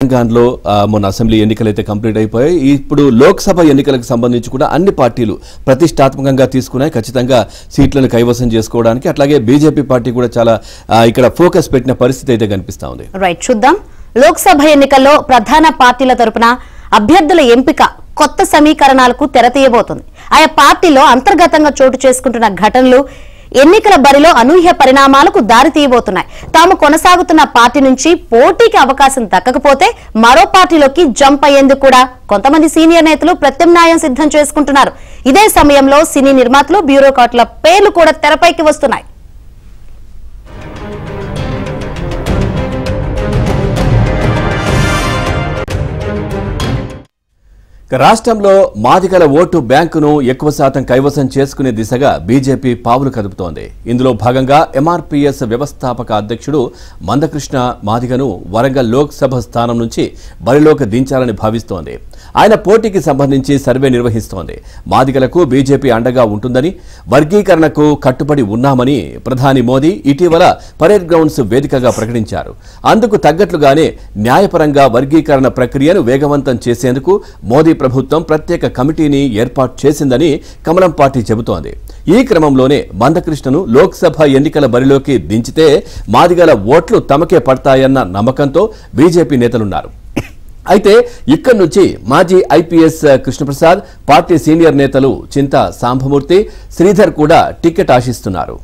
తెలంగాణలో మొన్న అసెంబ్లీ ఎన్నికలు అయితే కంప్లీట్ అయిపోయాయి. ఇప్పుడు లోక్సభ ఎన్నికలకు సంబంధించి కూడా అన్ని పార్టీలు ప్రతిష్టాత్మకంగా తీసుకున్నాయి. ఖచ్చితంగా సీట్లను కైవసం చేసుకోవడానికి. అట్లాగే బీజేపీ పార్టీ కూడా చాలా ఇక్కడ ఫోకస్ పెట్టిన పరిస్థితి అయితే కనిపిస్తా ఉంది. రైట్, చూద్దాం. లోక్సభ ఎన్నికల్లో ప్రధాన పార్టీల తరపున అభ్యర్థుల ఎంపిక కొత్త సమీకరణాలకు తెరతీయబోతుంది. ఆయా పార్టీలో అంతర్గతంగా చోటు చేసుకుంటున్న ఘటనలు ఎన్నికల బరిలో అనూహ్య పరిణామాలకు దారి తీయబోతున్నాయి. తాము కొనసాగుతున్న పార్టీ నుంచి పోటీకి అవకాశం దక్కకపోతే మరో పార్టీలోకి జంప్ అయ్యేందుకు కూడా కొంతమంది సీనియర్ నేతలు ప్రత్యామ్నాయం సిద్ధం చేసుకుంటున్నారు. ఇదే సమయంలో సినీ నిర్మాతలు, బ్యూరోక్రాట్ల పేర్లు కూడా తెరపైకి వస్తున్నాయి. రాష్ట్రంలో మాదిగల ఓటు బ్యాంకును ఎక్కువ శాతం కైవసం చేసుకునే దిశగా బీజేపీ పావులు కదుపుతోంది. ఇందులో భాగంగా ఎంఆర్పీఎస్ వ్యవస్థాపక అధ్యక్షుడు మందకృష్ణ మాదిగను వరంగల్ లోక్సభ స్థానం నుంచి బరిలోకి దించాలని భావిస్తోంది. ఆయన పోటీకి సంబంధించి సర్వే నిర్వహిస్తోంది. మాదిగలకు బీజేపీ అండగా ఉంటుందని, వర్గీకరణకు కట్టుబడి ఉన్నామని ప్రధాని మోదీ ఇటీవల పరేడ్ గ్రౌండ్స్ వేదికగా ప్రకటించారు. అందుకు తగ్గట్లుగానే న్యాయపరంగా వర్గీకరణ ప్రక్రియను వేగవంతం చేసేందుకు మోదీ ప్రభుత్వం ప్రత్యేక కమిటీని ఏర్పాటు చేసిందని కమలం పార్టీ చెబుతోంది. ఈ క్రమంలోనే మందకృష్ణను లోక్సభ ఎన్నికల బరిలోకి దించితే మాదిగల ఓట్లు తమకే పడతాయన్న నమ్మకంతో బీజేపీ నేతలున్నారు. అయితే ఇక్కడి నుంచి మాజీ ఐపీఎస్ కృష్ణప్రసాద్, పార్టీ సీనియర్ నేతలు చింతా సాంబమూర్తి, శ్రీధర్ కూడా టికెట్ ఆశిస్తున్నారు.